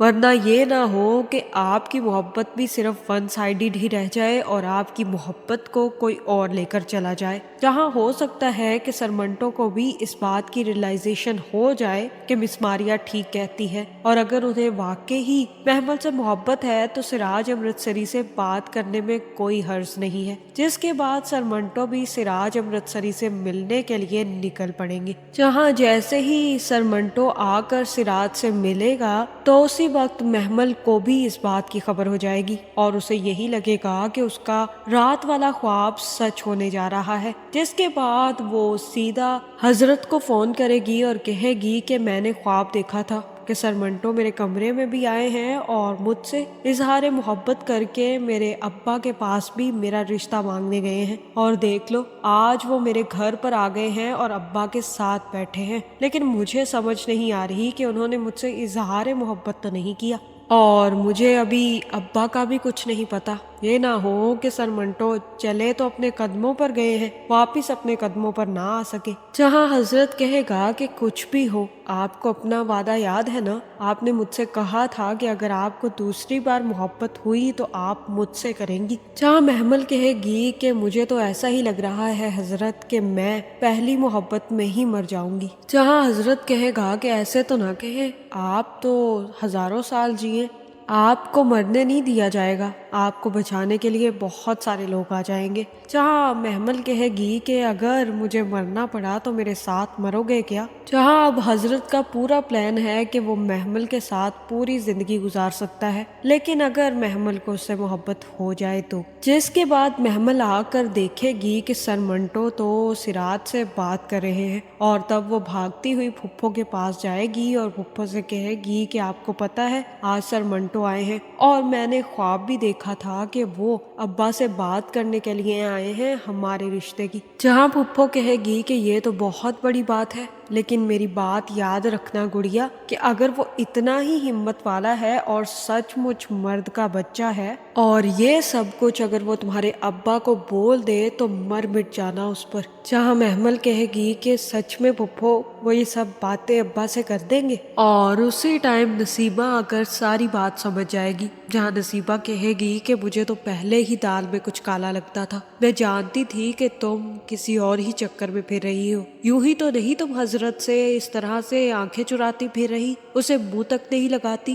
ورنہ یہ نہ ہو کہ آپ کی محبت بھی صرف ون سائیڈڈ ہی رہ جائے اور آپ کی محبت کو کوئی اور لے کر چلا جائے۔ جہاں ہو سکتا ہے کہ سر منٹو کو بھی اس بات کی ریئلائزیشن ہو جائے کہ مس ماریا ٹھیک کہتی ہے، اور اگر انہیں واقعی ہی محمل سے محبت ہے تو سراج امرتسری سے بات کرنے میں کوئی حرج نہیں ہے، جس کے بعد سر منٹو بھی سراج امرتسری سے ملنے کے لیے نکل پڑیں گے۔ جہاں جیسے ہی سر منٹو آ کر سراج سے ملے گا تو اسی وقت محمل کو بھی اس بات کی خبر ہو جائے گی اور اسے یہی لگے گا کہ اس کا رات والا خواب سچ ہونے جا رہا ہے، جس کے بعد وہ سیدھا حضرت کو فون کرے گی اور کہے گی کہ میں نے خواب دیکھا تھا کہ سر منٹو میرے کمرے میں بھی آئے ہیں اور مجھ سے اظہار محبت کر کے میرے ابا کے پاس بھی میرا رشتہ مانگنے گئے ہیں، اور دیکھ لو آج وہ میرے گھر پر آ گئے ہیں اور ابا کے ساتھ بیٹھے ہیں، لیکن مجھے سمجھ نہیں آ رہی کہ انہوں نے مجھ سے اظہار محبت تو نہیں کیا، اور مجھے ابھی ابا کا بھی کچھ نہیں پتا۔ یہ نہ ہو کہ سر منٹو چلے تو اپنے قدموں پر گئے ہیں، واپس اپنے قدموں پر نہ آ سکے۔ جہاں حضرت کہے گا کہ کچھ بھی ہو آپ کو اپنا وعدہ یاد ہے نا، آپ نے مجھ سے کہا تھا کہ اگر آپ کو دوسری بار محبت ہوئی تو آپ مجھ سے کریں گی۔ جہاں محمل کہے گی کہ مجھے تو ایسا ہی لگ رہا ہے حضرت کہ میں پہلی محبت میں ہی مر جاؤں گی۔ جہاں حضرت کہے گا کہ ایسے تو نہ کہے، آپ تو ہزاروں سال جیے، آپ کو مرنے نہیں دیا جائے گا، آپ کو بچانے کے لیے بہت سارے لوگ آ جائیں گے۔ جہاں محمل کہے گی کہ اگر مجھے مرنا پڑا تو میرے ساتھ مرو گے کیا؟ جہاں اب حضرت کا پورا پلان ہے کہ وہ محمل کے ساتھ پوری زندگی گزار سکتا ہے، لیکن اگر محمل کو اس سے محبت ہو جائے تو، جس کے بعد محمل آ کر دیکھے گی کہ سر منٹو تو سراج سے بات کر رہے ہیں، اور تب وہ بھاگتی ہوئی پھپھو کے پاس جائے گی اور پھپھو سے کہے گی کہ آپ کو پتا ہے آج سر منٹو آئے ہیں اور میں نے خواب بھی دیکھا تھا کہ وہ ابا سے بات کرنے کے لیے آئے ہیں ہمارے رشتے کی۔ جہاں پھپھو کہے گی کہ یہ تو بہت بڑی بات ہے، لیکن میری بات یاد رکھنا گڑیا کہ اگر وہ اتنا ہی ہمت والا ہے اور سچ مچ مرد کا بچہ ہے اور یہ سب کچھ اگر وہ تمہارے ابا کو بول دے تو مر مٹ جانا اس پر۔ جہاں محمل کہے گی کہ سچ میں پھپھو وہ یہ سب باتیں ابا سے کر دیں گے، اور اسی ٹائم نصیبہ آ کر ساری بات سمجھ جائے گی۔ جہاں نصیبہ کہے گی کہ مجھے تو پہلے ہی دال میں کچھ کالا لگتا تھا، میں جانتی تھی کہ تم کسی اور ہی چکر میں پھر رہی ہو، یوں ہی تو نہیں تم حضرت سے اس طرح سے آنکھیں چراتی پھر رہی، اسے منہ تک نہیں لگاتی۔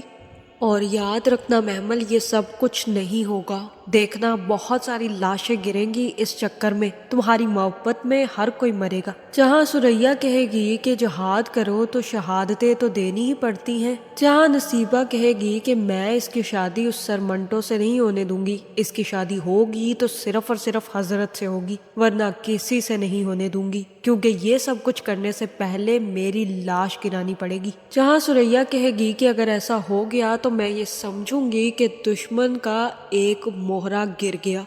اور یاد رکھنا محمل یہ سب کچھ نہیں ہوگا، دیکھنا بہت ساری لاشیں گریں گی اس چکر میں، تمہاری محبت میں ہر کوئی مرے گا۔ جہاں سریا کہے گی کہ جہاد کرو تو شہادتیں تو دینی ہی پڑتی ہیں۔ جہاں نصیبہ کہے گی کہ میں اس کی شادی اس سر منٹو سے نہیں ہونے دوں گی، اس کی شادی ہوگی تو صرف اور صرف حضرت سے ہوگی، ورنہ کسی سے نہیں ہونے دوں گی، کیونکہ یہ سب کچھ کرنے سے پہلے میری لاش گرانی پڑے گی۔ جہاں سریا کہے گی کہ اگر ایسا ہو گیا تو میں یہ سمجھوں گی کہ دشمن کا ایک موہرا گر گیا۔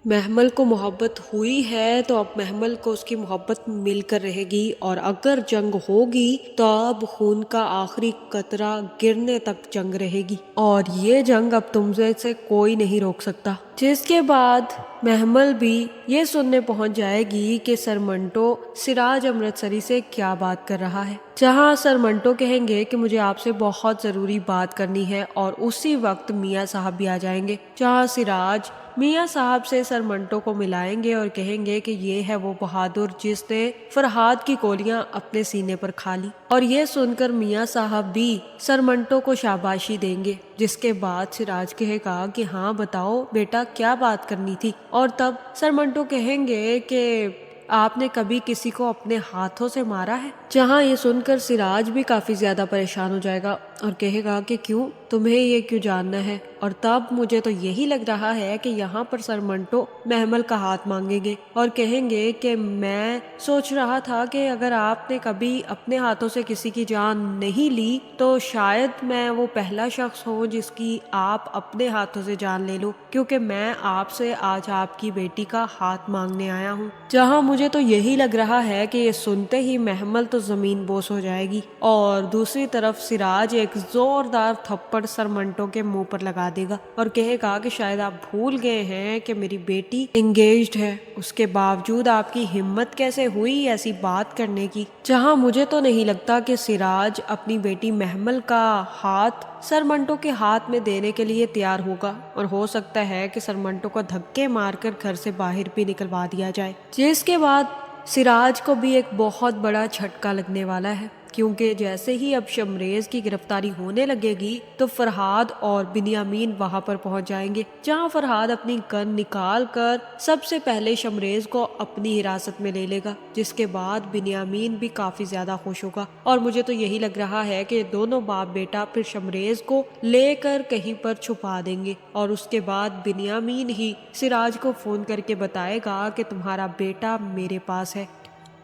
محمل کو محبت ہوئی ہے تو اب محمل کو اس کی محبت مل کر رہے گی، اور اگر جنگ ہوگی تو اب خون کا آخری قطرہ گرنے تک جنگ رہے گی، اور یہ جنگ اب تم سے کوئی نہیں روک سکتا۔ جس کے بعد محمل بھی یہ سننے پہنچ جائے گی کہ سر منٹو سراج امرتسری سے کیا بات کر رہا ہے۔ جہاں سر منٹو کہیں گے کہ مجھے آپ سے بہت ضروری بات کرنی ہے، اور اسی وقت میاں صاحب بھی آ جائیں گے۔ جہاں سراج میاں صاحب سے سر منٹو کو ملائیں گے اور کہیں گے کہ یہ ہے وہ بہادر جس نے فرہاد کی گولیاں اپنے سینے پر کھا لی، اور یہ سن کر میاں صاحب بھی سر منٹو کو شاباشی دیں گے۔ جس کے بعد سراج کہے گا کہ ہاں بتاؤ بیٹا کیا بات کرنی تھی، اور تب سر منٹو کہیں گے کہ آپ نے کبھی کسی کو اپنے ہاتھوں سے مارا ہے؟ جہاں یہ سن کر سراج بھی کافی زیادہ پریشان ہو جائے گا اور کہے گا کہ کیوں، تمہیں یہ کیوں جاننا ہے؟ اور تب مجھے تو یہی لگ رہا ہے کہ یہاں پر سر منٹو محمل کا ہاتھ مانگیں گے اور کہیں گے کہ میں سوچ رہا تھا کہ اگر آپ نے کبھی اپنے ہاتھوں سے کسی کی جان نہیں لی تو شاید میں وہ پہلا شخص ہوں جس کی آپ اپنے ہاتھوں سے جان لے لو، کیونکہ میں آپ سے آج آپ کی بیٹی کا ہاتھ مانگنے آیا ہوں۔ جہاں مجھے تو یہی لگ رہا ہے کہ یہ سنتے ہی محمل تو تو زمین بوس ہو جائے گی، اور دوسری طرف سراج ایک زوردار تھپڑ سر منٹو کے منہ پر لگا دے گا اور کہے گا کہ شاید آپ بھول گئے ہیں کہ میری بیٹی انگیجڈ ہے، اس کے باوجود آپ کی ہمت کیسے ہوئی ایسی بات کرنے کی؟ جہاں مجھے تو نہیں لگتا کہ سراج اپنی بیٹی محمل کا ہاتھ سر منٹو کے ہاتھ میں دینے کے لیے تیار ہوگا، اور ہو سکتا ہے کہ سر منٹو کو دھکے مار کر گھر سے باہر بھی نکلوا دیا جائے، جس کے بعد سراج کو بھی ایک بہت بڑا جھٹکا لگنے والا ہے، کیونکہ جیسے ہی اب شمریز کی گرفتاری ہونے لگے گی تو فرحاد اور بنیامین وہاں پر پہنچ جائیں گے، جہاں فرحاد اپنی گن نکال کر سب سے پہلے شمریز کو اپنی حراست میں لے لے گا، جس کے بعد بنیامین بھی کافی زیادہ خوش ہوگا، اور مجھے تو یہی لگ رہا ہے کہ دونوں باپ بیٹا پھر شمریز کو لے کر کہیں پر چھپا دیں گے، اور اس کے بعد بنیامین ہی سراج کو فون کر کے بتائے گا کہ تمہارا بیٹا میرے پاس ہے،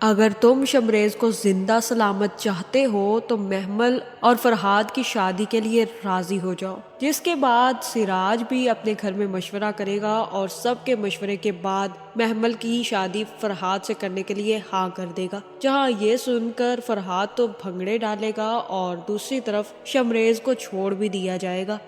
اگر تم شمریز کو زندہ سلامت چاہتے ہو تو محمل اور فرحاد کی شادی کے لیے راضی ہو جاؤ، جس کے بعد سراج بھی اپنے گھر میں مشورہ کرے گا اور سب کے مشورے کے بعد محمل کی شادی فرحاد سے کرنے کے لیے ہاں کر دے گا، جہاں یہ سن کر فرحاد تو بھنگڑے ڈالے گا اور دوسری طرف شمریز کو چھوڑ بھی دیا جائے گا،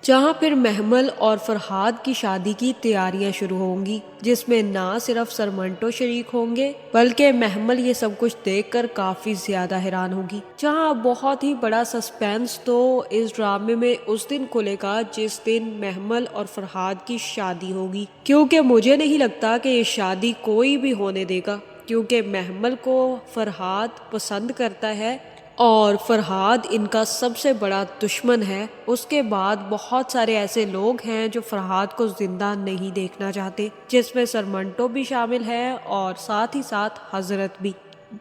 جہاں پھر محمل اور فرحاد کی شادی کی تیاریاں شروع ہوں گی، جس میں نہ صرف سر منٹو شریک ہوں گے بلکہ محمل یہ سب کچھ دیکھ کر کافی زیادہ حیران ہوگی، جہاں بہت ہی بڑا سسپینس تو اس ڈرامے میں اس دن کھلے گا جس دن محمل اور فرحاد کی شادی ہوگی، کیونکہ مجھے نہیں لگتا کہ یہ شادی کوئی بھی ہونے دے گا، کیونکہ محمل کو فرحاد پسند کرتا ہے اور فرحاد ان کا سب سے بڑا دشمن ہے، اس کے بعد بہت سارے ایسے لوگ ہیں جو فرحاد کو زندہ نہیں دیکھنا چاہتے، جس میں سر منٹو بھی شامل ہے اور ساتھ ہی ساتھ حضرت بھی،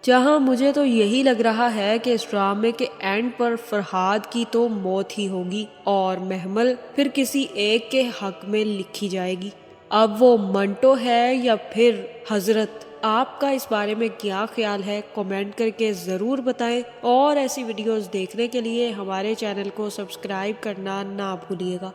جہاں مجھے تو یہی لگ رہا ہے کہ اس ڈرامے کے اینڈ پر فرحاد کی تو موت ہی ہوگی اور محمل پھر کسی ایک کے حق میں لکھی جائے گی، اب وہ منٹو ہے یا پھر حضرت۔ آپ کا اس بارے میں کیا خیال ہے؟ کمنٹ کر کے ضرور بتائیں، اور ایسی ویڈیوز دیکھنے کے لیے ہمارے چینل کو سبسکرائب کرنا نہ بھولیے گا۔